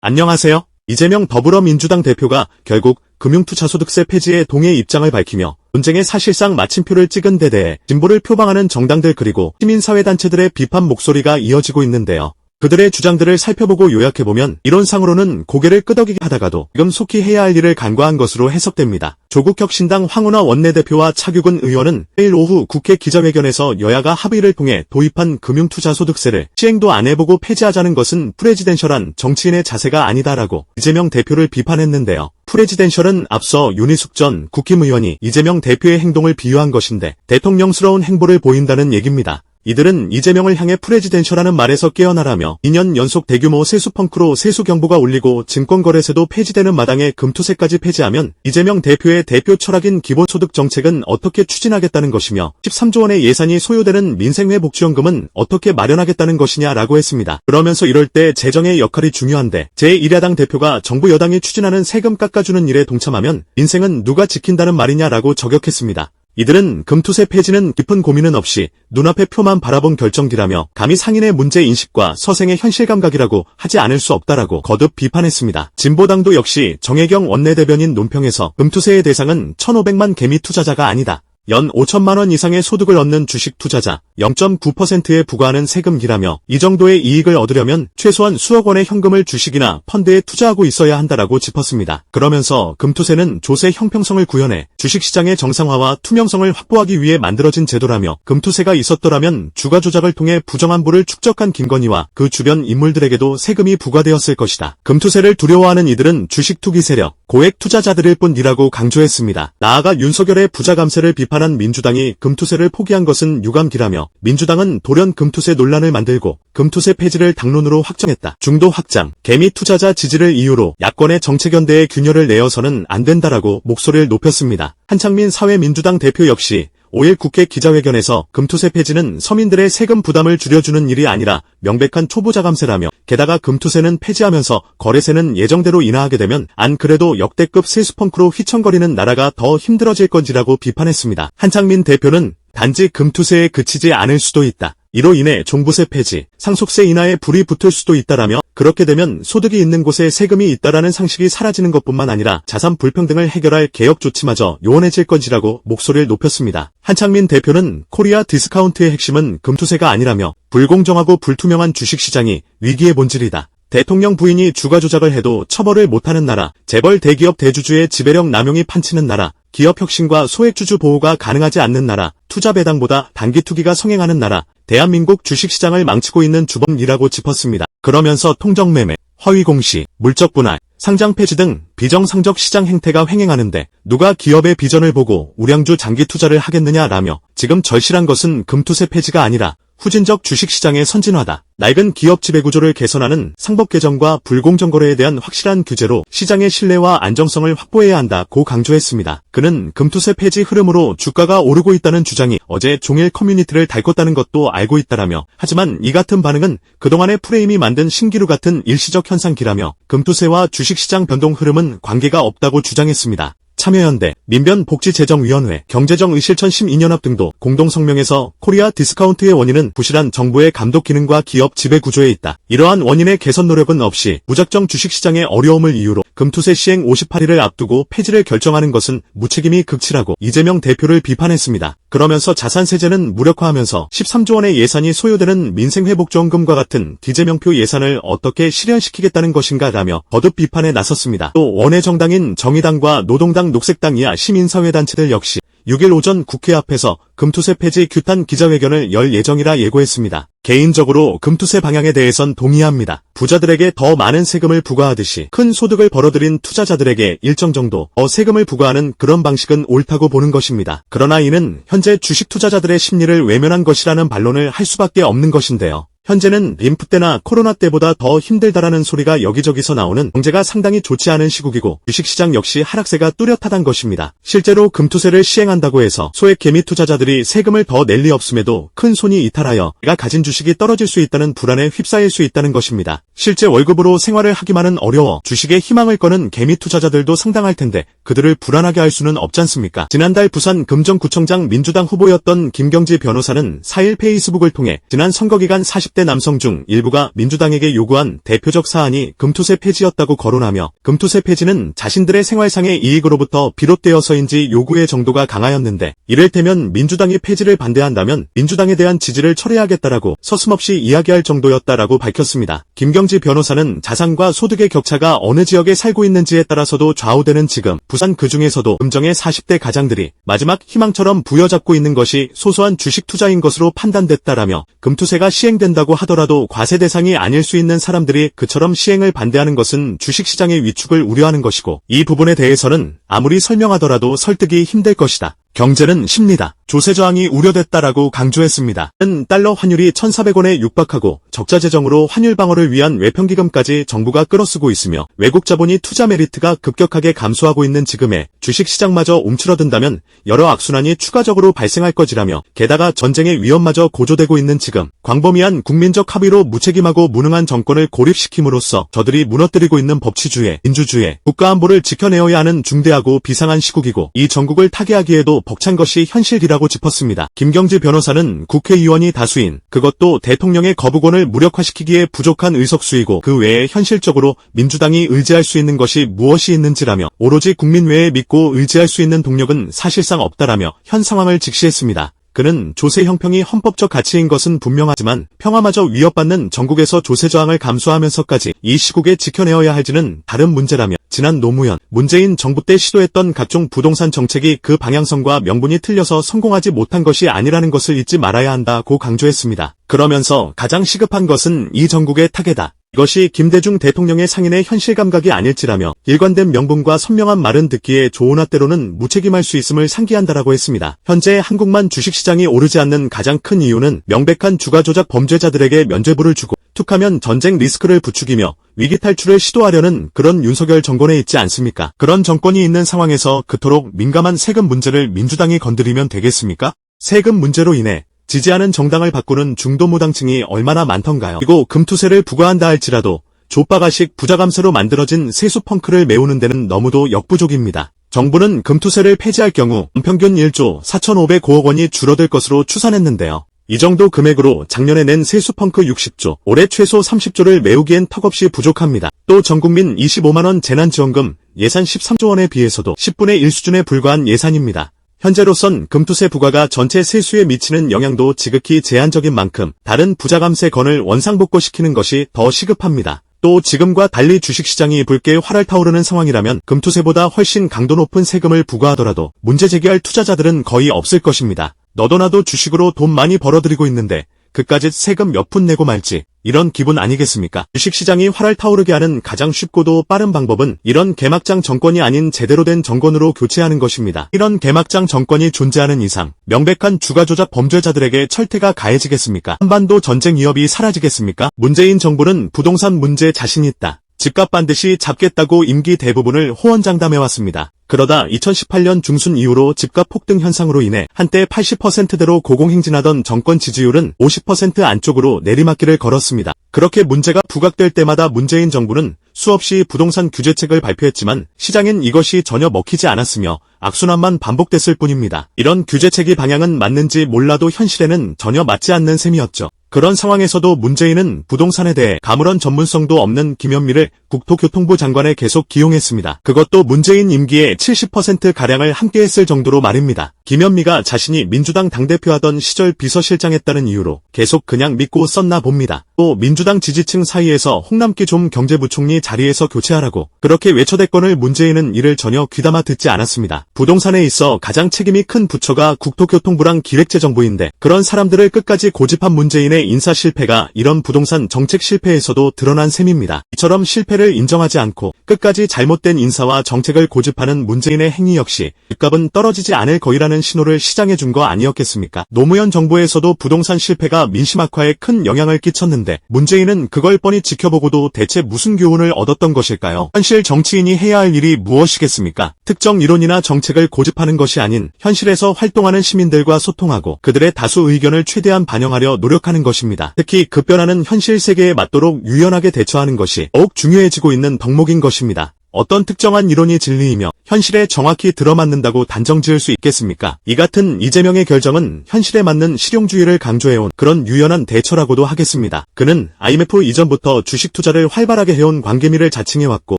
안녕하세요. 이재명 더불어민주당 대표가 결국 금융투자소득세 폐지에 동의 입장을 밝히며 논쟁에 사실상 마침표를 찍은 데 대해 진보를 표방하는 정당들 그리고 시민사회단체들의 비판 목소리가 이어지고 있는데요. 그들의 주장들을 살펴보고 요약해보면 이론상으로는 고개를 끄덕이게 하다가도 지금 속히 해야 할 일을 간과한 것으로 해석됩니다. 조국혁신당 황운하 원내대표와 차규근 의원은 내일 오후 국회 기자회견에서 여야가 합의를 통해 도입한 금융투자소득세를 시행도 안 해보고 폐지하자는 것은 프레지덴셜한 정치인의 자세가 아니다라고 이재명 대표를 비판했는데요. 프레지덴셜은 앞서 윤희숙 전 국힘의원이 이재명 대표의 행동을 비유한 것인데 대통령스러운 행보를 보인다는 얘기입니다. 이들은 이재명을 향해 프레지덴셜하는 말에서 깨어나라며 2년 연속 대규모 세수 펑크로 세수 경보가 울리고 증권거래세도 폐지되는 마당에 금투세까지 폐지하면 이재명 대표의 대표 철학인 기본소득 정책은 어떻게 추진하겠다는 것이며 13조 원의 예산이 소요되는 민생회복지원금은 어떻게 마련하겠다는 것이냐라고 했습니다. 그러면서 이럴 때 재정의 역할이 중요한데 제1야당 대표가 정부 여당이 추진하는 세금 깎아주는 일에 동참하면 민생은 누가 지킨다는 말이냐라고 저격했습니다. 이들은 금투세 폐지는 깊은 고민은 없이 눈앞의 표만 바라본 결정기라며 감히 상인의 문제인식과 서생의 현실감각이라고 하지 않을 수 없다라고 거듭 비판했습니다. 진보당도 역시 정혜경 원내대변인 논평에서 금투세의 대상은 1,500만 개미 투자자가 아니다. 연 5천만 원 이상의 소득을 얻는 주식 투자자 0.9%에 부과하는 세금이라며 이 정도의 이익을 얻으려면 최소한 수억 원의 현금을 주식이나 펀드에 투자하고 있어야 한다라고 짚었습니다. 그러면서 금투세는 조세 형평성을 구현해 주식시장의 정상화와 투명성을 확보하기 위해 만들어진 제도라며 금투세가 있었더라면 주가 조작을 통해 부정한 부를 축적한 김건희와 그 주변 인물들에게도 세금이 부과되었을 것이다. 금투세를 두려워하는 이들은 주식 투기 세력, 고액 투자자들일 뿐이라고 강조했습니다. 나아가 윤석열의 부자 감세를 비판한 민주당이 금투세를 포기한 것은 유감기라며 민주당은 돌연 금투세 논란을 만들고 금투세 폐지를 당론으로 확정했다. 중도 확장, 개미 투자자 지지를 이유로 야권의 정책연대에 균열을 내어서는 안 된다라고 목소리를 높였습니다. 한창민 사회민주당 대표 역시 5일 국회 기자회견에서 금투세 폐지는 서민들의 세금 부담을 줄여주는 일이 아니라 명백한 초보자 감세라며 게다가 금투세는 폐지하면서 거래세는 예정대로 인하하게 되면 안 그래도 역대급 세수펑크로 휘청거리는 나라가 더 힘들어질 건지라고 비판했습니다. 한창민 대표는 단지 금투세에 그치지 않을 수도 있다. 이로 인해 종부세 폐지, 상속세 인하에 불이 붙을 수도 있다라며 그렇게 되면 소득이 있는 곳에 세금이 있다라는 상식이 사라지는 것뿐만 아니라 자산 불평등을 해결할 개혁 조치마저 요원해질 건지라고 목소리를 높였습니다. 한창민 대표는 코리아 디스카운트의 핵심은 금투세가 아니라며 불공정하고 불투명한 주식시장이 위기의 본질이다. 대통령 부인이 주가 조작을 해도 처벌을 못하는 나라, 재벌 대기업 대주주의 지배력 남용이 판치는 나라, 기업 혁신과 소액주주 보호가 가능하지 않는 나라, 투자 배당보다 단기 투기가 성행하는 나라, 대한민국 주식시장을 망치고 있는 주범이라고 짚었습니다. 그러면서 통정매매, 허위공시, 물적분할, 상장 폐지 등 비정상적 시장 행태가 횡행하는데 누가 기업의 비전을 보고 우량주 장기 투자를 하겠느냐라며 지금 절실한 것은 금투세 폐지가 아니라 후진적 주식시장의 선진화다. 낡은 기업 지배구조를 개선하는 상법 개정과 불공정 거래에 대한 확실한 규제로 시장의 신뢰와 안정성을 확보해야 한다고 강조했습니다. 그는 금투세 폐지 흐름으로 주가가 오르고 있다는 주장이 어제 종일 커뮤니티를 달궜다는 것도 알고 있다라며 하지만 이 같은 반응은 그동안의 프레임이 만든 신기루 같은 일시적 현상기라며 금투세와 주식시장 변동 흐름은 관계가 없다고 주장했습니다. 참여연대, 민변복지재정위원회, 경제정의실천시민연합 등도 공동성명에서 코리아 디스카운트의 원인은 부실한 정부의 감독 기능과 기업 지배 구조에 있다. 이러한 원인의 개선 노력은 없이 무작정 주식시장의 어려움을 이유로 금투세 시행 58일을 앞두고 폐지를 결정하는 것은 무책임이 극치라고 이재명 대표를 비판했습니다. 그러면서 자산세제는 무력화하면서 13조 원의 예산이 소요되는 민생회복지원금과 같은 디제명표 예산을 어떻게 실현시키겠다는 것인가라며 거듭 비판에 나섰습니다. 또 원외 정당인 정의당과 노동당 녹색당 이하 시민사회단체들 역시 6일 오전 국회 앞에서 금투세 폐지 규탄 기자회견을 열 예정이라 예고했습니다. 개인적으로 금투세 방향에 대해선 동의합니다. 부자들에게 더 많은 세금을 부과하듯이 큰 소득을 벌어들인 투자자들에게 일정 정도 더 세금을 부과하는 그런 방식은 옳다고 보는 것입니다. 그러나 이는 현재 주식 투자자들의 심리를 외면한 것이라는 반론을 할 수밖에 없는 것인데요. 현재는 림프 때나 코로나 때보다 더 힘들다라는 소리가 여기저기서 나오는 경제가 상당히 좋지 않은 시국이고 주식시장 역시 하락세가 뚜렷하단 것입니다. 실제로 금투세를 시행한다고 해서 소액 개미 투자자들이 세금을 더 낼 리 없음에도 큰 손이 이탈하여 내가 가진 주식이 떨어질 수 있다는 불안에 휩싸일 수 있다는 것입니다. 실제 월급으로 생활을 하기만은 어려워 주식에 희망을 거는 개미 투자자들도 상당할 텐데 그들을 불안하게 할 수는 없지 않습니까? 지난달 부산 금정구청장 민주당 후보였던 김경지 변호사는 4일 페이스북을 통해 지난 선거기간 40대 남성 중 일부가 민주당에게 요구한 대표적 사안이 금투세 폐지였다고 거론하며 금투세 폐지는 자신들의 생활상의 이익으로부터 비롯되어서인지 요구의 정도가 강하였는데 이를테면 민주당이 폐지를 반대한다면 민주당에 대한 지지를 철회하겠다라고 서슴없이 이야기할 정도였다라고 밝혔습니다. 김경지 변호사는 자산과 소득의 격차가 어느 지역에 살고 있는지에 따라서도 좌우되는 지금 부산 그중에서도 금정의 40대 가장들이 마지막 희망처럼 부여잡고 있는 것이 소소한 주식 투자인 것으로 판단됐다라며 금투세가 시행된다고 하더라도 과세 대상이 아닐 수 있는 사람들이 그처럼 시행을 반대하는 것은 주식시장의 위축을 우려하는 것이고 이 부분에 대해서는 아무리 설명하더라도 설득이 힘들 것이다. 경제는 쉽니다. 조세 저항이 우려됐다라고 강조했습니다. 달러 환율이 1,400원에 육박하고 적자 재정으로 환율 방어를 위한 외평기금까지 정부가 끌어쓰고 있으며 외국 자본이 투자 메리트가 급격하게 감소하고 있는 지금에 주식시장마저 움츠러든다면 여러 악순환이 추가적으로 발생할 것이라며 게다가 전쟁의 위험마저 고조되고 있는 지금 광범위한 국민적 합의로 무책임하고 무능한 정권을 고립시킴으로써 저들이 무너뜨리고 있는 법치주의, 민주주의, 국가안보를 지켜내어야 하는 중대하고 비상한 시국이고 이 전국을 타개하기에도 벅찬 것이 현실이라고 짚었습니다. 김경지 변호사는 국회의원이 다수인 그것도 대통령의 거부권을 무력화시키기에 부족한 의석수이고 그 외에 현실적으로 민주당이 의지할 수 있는 것이 무엇이 있는지라며 오로지 국민 외에 믿고 의지할 수 있는 동력은 사실상 없다라며 현 상황을 직시했습니다. 그는 조세 형평이 헌법적 가치인 것은 분명하지만 평화마저 위협받는 전국에서 조세 저항을 감수하면서까지 이 시국에 지켜내어야 할지는 다른 문제라며 지난 노무현, 문재인 정부 때 시도했던 각종 부동산 정책이 그 방향성과 명분이 틀려서 성공하지 못한 것이 아니라는 것을 잊지 말아야 한다고 강조했습니다. 그러면서 가장 시급한 것은 이 전국의 타개다. 이것이 김대중 대통령의 상인의 현실 감각이 아닐지라며 일관된 명분과 선명한 말은 듣기에 좋으나 때로는 무책임할 수 있음을 상기한다라고 했습니다. 현재 한국만 주식시장이 오르지 않는 가장 큰 이유는 명백한 주가 조작 범죄자들에게 면죄부를 주고 툭하면 전쟁 리스크를 부추기며 위기 탈출을 시도하려는 그런 윤석열 정권에 있지 않습니까? 그런 정권이 있는 상황에서 그토록 민감한 세금 문제를 민주당이 건드리면 되겠습니까? 세금 문제로 인해 지지하는 정당을 바꾸는 중도무당층이 얼마나 많던가요? 그리고 금투세를 부과한다 할지라도 족바가식 부자감세로 만들어진 세수 펑크를 메우는 데는 너무도 역부족입니다. 정부는 금투세를 폐지할 경우 평균 1조 4,509억 원이 줄어들 것으로 추산했는데요. 이 정도 금액으로 작년에 낸 세수 펑크 60조, 올해 최소 30조를 메우기엔 턱없이 부족합니다. 또 전국민 25만원 재난지원금 예산 13조 원에 비해서도 10분의 1 수준에 불과한 예산입니다. 현재로선 금투세 부과가 전체 세수에 미치는 영향도 지극히 제한적인 만큼 다른 부자감세건을 원상복구시키는 것이 더 시급합니다. 또 지금과 달리 주식시장이 붉게 활활 타오르는 상황이라면 금투세보다 훨씬 강도 높은 세금을 부과하더라도 문제 제기할 투자자들은 거의 없을 것입니다. 너도나도 주식으로 돈 많이 벌어들이고 있는데 그까짓 세금 몇 푼 내고 말지 이런 기분 아니겠습니까? 주식시장이 활활 타오르게 하는 가장 쉽고도 빠른 방법은 이런 개막장 정권이 아닌 제대로 된 정권으로 교체하는 것입니다. 이런 개막장 정권이 존재하는 이상 명백한 주가 조작 범죄자들에게 철퇴가 가해지겠습니까? 한반도 전쟁 위협이 사라지겠습니까? 문재인 정부는 부동산 문제 자신 있다. 집값 반드시 잡겠다고 임기 대부분을 호언장담해왔습니다. 그러다 2018년 중순 이후로 집값 폭등 현상으로 인해 한때 80%대로 고공행진하던 정권 지지율은 50% 안쪽으로 내리막길을 걸었습니다. 그렇게 문제가 부각될 때마다 문재인 정부는 수없이 부동산 규제책을 발표했지만 시장엔 이것이 전혀 먹히지 않았으며 악순환만 반복됐을 뿐입니다. 이런 규제책이 방향은 맞는지 몰라도 현실에는 전혀 맞지 않는 셈이었죠. 그런 상황에서도 문재인은 부동산에 대해 가물한 전문성도 없는 김현미를 국토교통부 장관에 계속 기용했습니다. 그것도 문재인 임기의 70%가량을 함께했을 정도로 말입니다. 김현미가 자신이 민주당 당대표하던 시절 비서실장했다는 이유로 계속 그냥 믿고 썼나 봅니다. 또 민주당 지지층 사이에서 홍남기 좀 경제부총리 자리에서 교체하라고 그렇게 외쳐댔건을 문재인은 이를 전혀 귀담아 듣지 않았습니다. 부동산에 있어 가장 책임이 큰 부처가 국토교통부랑 기획재정부인데 그런 사람들을 끝까지 고집한 문재인의 인사 실패가 이런 부동산 정책 실패에서도 드러난 셈입니다. 이처럼 실패를 인정하지 않고 끝까지 잘못된 인사와 정책을 고집하는 문재인의 행위 역시 집값은 떨어지지 않을 거이라는 신호를 시장에 준 거 아니었겠습니까? 노무현 정부에서도 부동산 실패가 민심 악화에 큰 영향을 끼쳤는데 문재인은 그걸 뻔히 지켜보고도 대체 무슨 교훈을 얻었던 것일까요? 현실 정치인이 해야 할 일이 무엇이겠습니까? 특정 이론이나 정책 정책을 고집하는 것이 아닌 현실에서 활동하는 시민들과 소통하고 그들의 다수 의견을 최대한 반영하려 노력하는 것입니다. 특히 급변하는 현실 세계에 맞도록 유연하게 대처하는 것이 더욱 중요해지고 있는 덕목인 것입니다. 어떤 특정한 이론이 진리이며 현실에 정확히 들어맞는다고 단정지을 수 있겠습니까? 이 같은 이재명의 결정은 현실에 맞는 실용주의를 강조해온 그런 유연한 대처라고도 하겠습니다. 그는 IMF 이전부터 주식 투자를 활발하게 해온 광개미를 자칭해왔고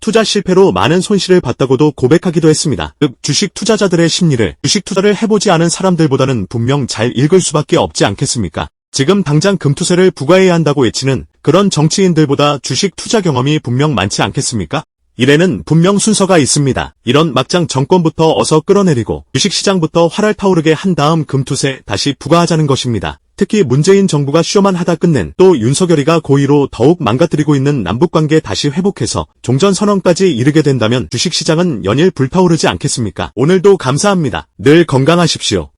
투자 실패로 많은 손실을 봤다고도 고백하기도 했습니다. 즉 주식 투자자들의 심리를 주식 투자를 해보지 않은 사람들보다는 분명 잘 읽을 수밖에 없지 않겠습니까? 지금 당장 금투세를 부과해야 한다고 외치는 그런 정치인들보다 주식 투자 경험이 분명 많지 않겠습니까? 이래는 분명 순서가 있습니다. 이런 막장 정권부터 어서 끌어내리고 주식시장부터 활알 타오르게 한 다음 금투세 다시 부과하자는 것입니다. 특히 문재인 정부가 쇼만 하다 끝낸 또 윤석열이가 고의로 더욱 망가뜨리고 있는 남북관계 다시 회복해서 종전선언까지 이르게 된다면 주식시장은 연일 불타오르지 않겠습니까? 오늘도 감사합니다. 늘 건강하십시오.